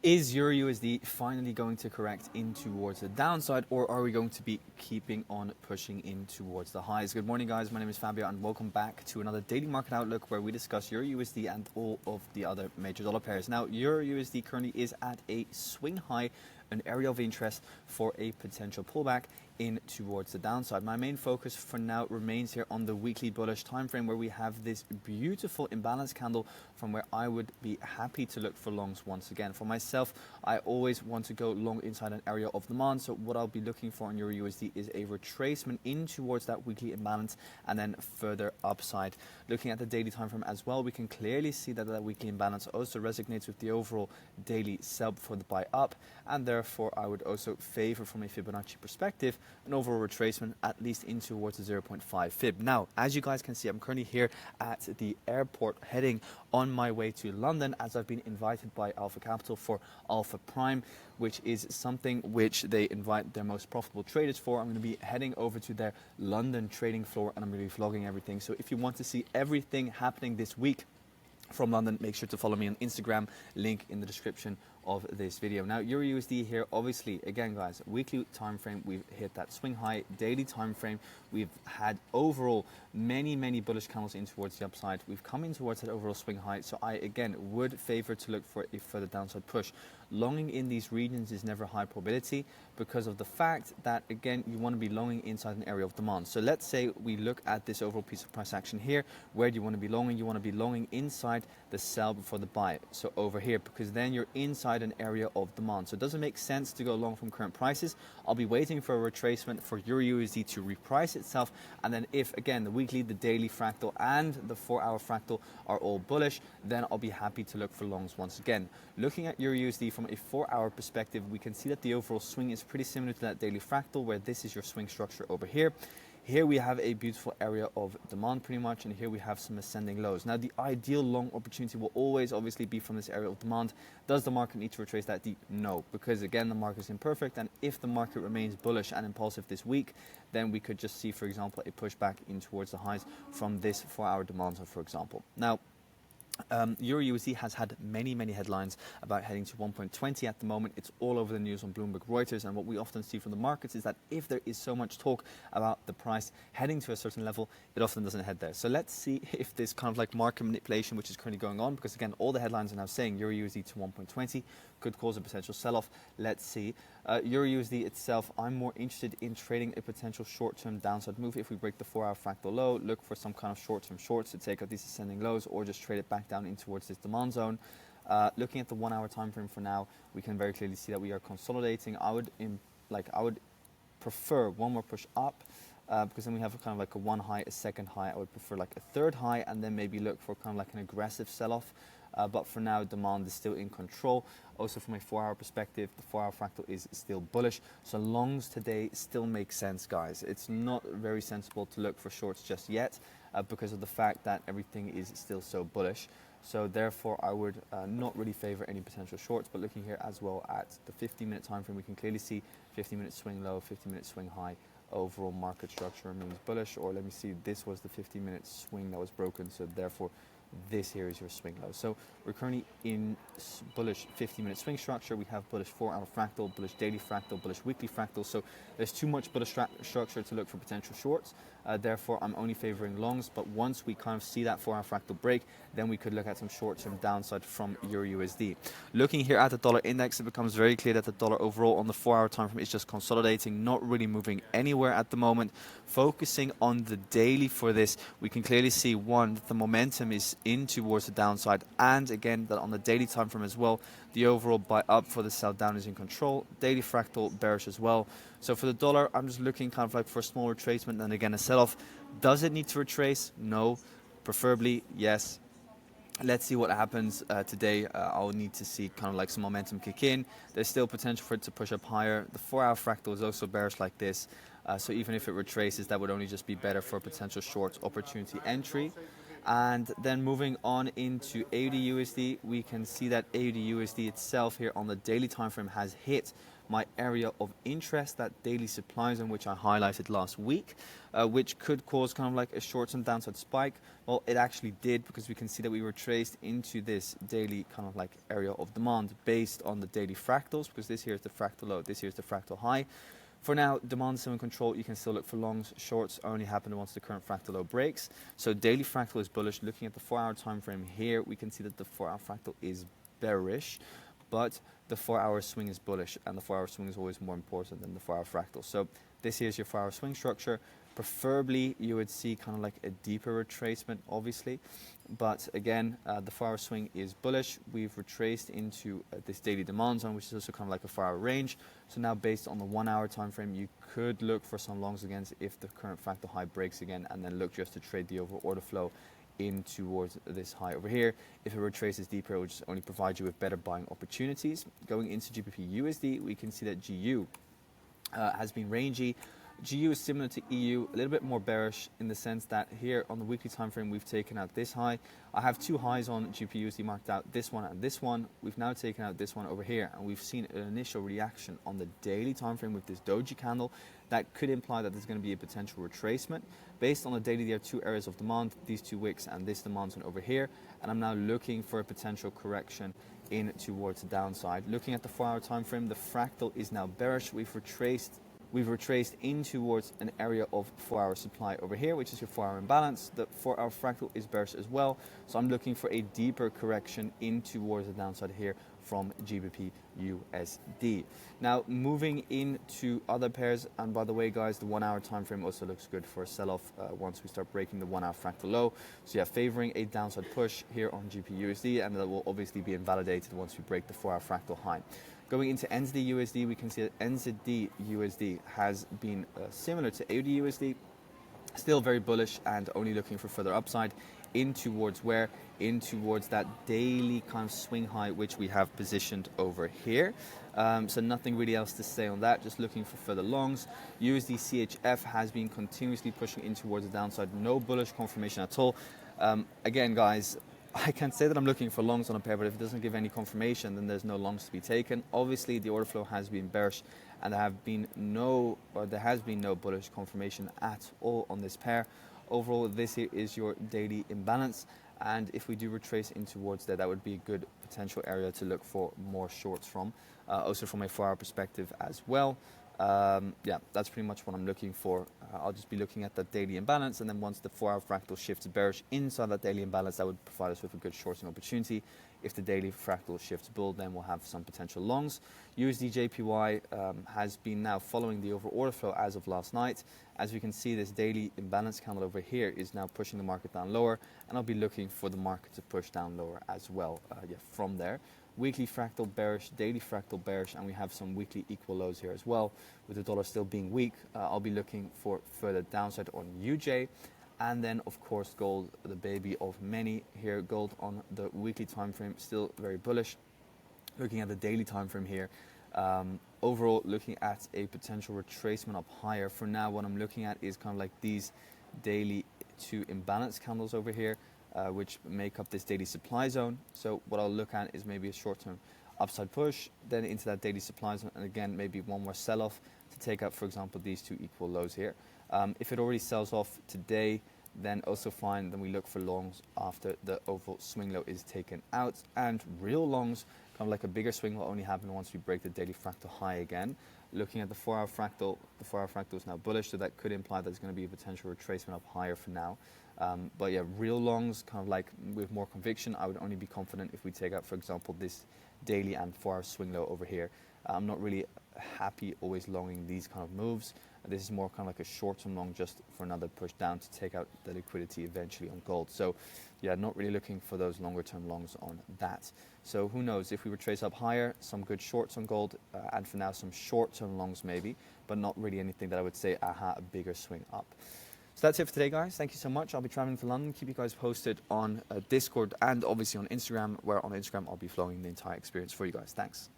Is EURUSD finally going to correct in towards the downside, or are we going to be keeping on pushing in towards the highs? Good morning, guys. My name is Fabio, and welcome back to another daily market outlook where we discuss EURUSD and all of the other major dollar pairs. Now, EURUSD currently is at a swing high, an area of interest for a potential pullback in towards the downside. My main focus for now remains here on the weekly bullish time frame, where we have this beautiful imbalance candle from where I would be happy to look for longs once again. For myself, I always want to go long inside an area of demand, so what I'll be looking for in EURUSD is a retracement in towards that weekly imbalance and then further upside. Looking at the daily time frame as well, we can clearly see that that weekly imbalance also resonates with the overall daily sell for the buy up, and therefore I would also favor, from a Fibonacci perspective, an overall retracement at least in towards the 0.5 fib. Now, as you guys can see, I'm currently here at the airport heading on my way to London, as I've been invited by Alpha Capital for Alpha Prime, which is something which they invite their most profitable traders for. I'm going to be heading over to their London trading floor, and I'm going to be vlogging everything. So if you want to see everything happening this week from London, make sure to follow me on Instagram, link in the description of this video. Now, EURUSD here, obviously, again guys, weekly time frame, we've hit that swing high. Daily time frame, we've had overall many bullish candles in towards the upside. We've come in towards that overall swing high, so I again would favor to look for a further downside push. Longing in these regions is never high probability, because of the fact that, again, you want to be longing inside an area of demand. So let's say we look at this overall piece of price action here. Where do you want to be longing? You want to be longing inside the sell before the buy, so over here, because then you're inside an area of demand. So it doesn't make sense to go long from current prices. I'll be waiting for a retracement for EURUSD to reprice itself, and then if, again, the weekly, the daily fractal and the 4-hour fractal are all bullish, then I'll be happy to look for longs once again. Looking at EURUSD from a 4-hour perspective, we can see that the overall swing is pretty similar to that daily fractal, where this is your swing structure over here. Here we have a beautiful area of demand pretty much, and here we have some ascending lows. Now, the ideal long opportunity will always obviously be from this area of demand. Does the market need to retrace that deep? No, because again, the market is imperfect, and if the market remains bullish and impulsive this week, then we could just see, for example, a pushback in towards the highs from this 4-hour demand zone, for example. Now, EURUSD has had many headlines about heading to 1.20 at the moment. It's all over the news on Bloomberg, Reuters, and what we often see from the markets is that if there is so much talk about the price heading to a certain level, it often doesn't head there. So let's see if this kind of like market manipulation, which is currently going on, because again, all the headlines are now saying EURUSD to 1.20 could cause a potential sell-off. Let's see. EURUSD itself, I'm more interested in trading a potential short-term downside move. If we break the 4-hour fractal low, look for some kind of short-term shorts to take out these ascending lows, or just trade it back down in towards this demand zone. Looking at the 1-hour time frame for now, we can very clearly see that we are consolidating. I would prefer one more push up, because then we have kind of like a one high, a second high. I would prefer like a third high, and then maybe look for kind of like an aggressive sell-off. But for now, demand is still in control. Also, from a 4-hour perspective, the 4-hour fractal is still bullish. So longs today still make sense, guys. It's not very sensible to look for shorts just yet, because of the fact that everything is still so bullish. So therefore, I would not really favor any potential shorts. But looking here as well at the 15-minute time frame, we can clearly see 15-minute swing low, 15-minute swing high. Overall market structure remains bullish. Or let me see, this was the 15-minute swing that was broken. So therefore, this here is your swing low. So we're currently in bullish 15-minute swing structure. We have bullish 4-hour fractal, bullish daily fractal, bullish weekly fractal. So there's too much bullish structure to look for potential shorts. Therefore, I'm only favoring longs. But once we kind of see that 4-hour fractal break, then we could look at some short-term downside from EURUSD. Looking here at the dollar index, it becomes very clear that the dollar overall on the 4-hour time frame is just consolidating, not really moving anywhere at the moment. Focusing on the daily for this, we can clearly see, one, that the momentum is in towards the downside, and again that on the daily time frame as well, the overall buy up for the sell down is in control. Daily fractal bearish as well. So for the dollar, I'm just looking kind of like for a small retracement and again a sell-off. Does it need to retrace? No. Preferably yes. Let's see what happens today. I'll need to see kind of like some momentum kick in. There's still potential for it to push up higher. The 4-hour fractal is also bearish like this. So even if it retraces, that would only just be better for a potential short opportunity entry. And then moving on into AUDUSD, we can see that AUDUSD itself here on the daily time frame has hit my area of interest, that daily supply zone which I highlighted last week, which could cause kind of like a short-term downside spike. Well, it actually did, because we can see that we were traced into this daily kind of like area of demand based on the daily fractals, because this here is the fractal low, this here is the fractal high. For now, demand is still in control. You can still look for longs. Shorts only happen once the current fractal low breaks. So daily fractal is bullish. Looking at the 4-hour time frame here, we can see that the 4-hour fractal is bearish, but the 4-hour swing is bullish, and the 4-hour swing is always more important than the 4-hour fractal. So this here is your 4-hour swing structure. Preferably, you would see kind of like a deeper retracement, obviously. But again, the 4-hour swing is bullish. We've retraced into this daily demand zone, which is also kind of like a 4-hour range. So now based on the 1-hour time frame, you could look for some longs again if the current fractal high breaks again, and then look just to trade the over order flow in towards this high over here. If it retraces deeper, it will just only provide you with better buying opportunities. Going into GBPUSD, we can see that GU has been rangy. GU is similar to EU, a little bit more bearish in the sense that here on the weekly time frame we've taken out this high. I have two highs on GBPUSD marked out, this one and this one. We've now taken out this one over here, and we've seen an initial reaction on the daily time frame with this doji candle. That could imply that there's going to be a potential retracement. Based on the daily, there are two areas of demand, these two wicks and this demand zone over here, and I'm now looking for a potential correction in towards the downside. Looking at the 4-hour time frame, the fractal is now bearish. We've retraced in towards an area of 4-hour supply over here, which is your 4-hour imbalance. The 4-hour fractal is bearish as well, so I'm looking for a deeper correction in towards the downside here from GBPUSD. Now moving into other pairs, and by the way guys, the 1-hour time frame also looks good for a sell-off once we start breaking the 1-hour fractal low. So yeah, favoring a downside push here on GBPUSD, and that will obviously be invalidated once we break the 4-hour fractal high. Going into NZDUSD, we can see that NZDUSD has been similar to AUDUSD, still very bullish and only looking for further upside in towards where? In towards that daily kind of swing high, which we have positioned over here. So nothing really else to say on that, just looking for further longs. USDCHF has been continuously pushing in towards the downside, no bullish confirmation at all. Again, guys, I can say that I'm looking for longs on a pair, but if it doesn't give any confirmation, then there's no longs to be taken. Obviously, the order flow has been bearish, and there has been no bullish confirmation at all on this pair. Overall, this here is your daily imbalance, and if we do retrace in towards there, that would be a good potential area to look for more shorts from. Also from a 4-hour perspective as well. Yeah, that's pretty much what I'm looking for. I'll just be looking at that daily imbalance, and then once the 4-hour fractal shifts bearish inside that daily imbalance, that would provide us with a good shorting opportunity. If the daily fractal shifts bull, then we'll have some potential longs. USDJPY has been now following the over order flow as of last night. As we can see, this daily imbalance candle over here is now pushing the market down lower, and I'll be looking for the market to push down lower as well from there. Weekly fractal bearish, daily fractal bearish, and we have some weekly equal lows here as well. With the dollar still being weak, I'll be looking for further downside on UJ. And then, of course, gold, the baby of many here. Gold on the weekly time frame, still very bullish. Looking at the daily time frame here, overall looking at a potential retracement up higher. For now, what I'm looking at is kind of like these daily two imbalance candles over here, which make up this daily supply zone. So what I'll look at is maybe a short-term upside push, then into that daily supply zone, and again maybe one more sell-off to take out, for example, these two equal lows here. If it already sells off today, then also fine, then we look for longs after the overall swing low is taken out. And real longs, kind of like a bigger swing, will only happen once we break the daily fractal high again. Looking at the 4-hour fractal, the 4-hour fractal is now bullish, so that could imply there's going to be a potential retracement up higher for now. But yeah, real longs, kind of like with more conviction, I would only be confident if we take out, for example, this daily and 4-hour swing low over here. I'm not really happy always longing these kind of moves. This is more kind of like a short-term long just for another push down to take out the liquidity eventually on gold. So yeah, not really looking for those longer-term longs on that. So who knows, if we retrace up higher, some good shorts on gold, and for now some short-term longs maybe, but not really anything that I would say, aha, a bigger swing up. So that's it for today, guys. Thank you so much. I'll be traveling to London. Keep you guys posted on Discord and obviously on Instagram, where on Instagram I'll be flowing the entire experience for you guys. Thanks.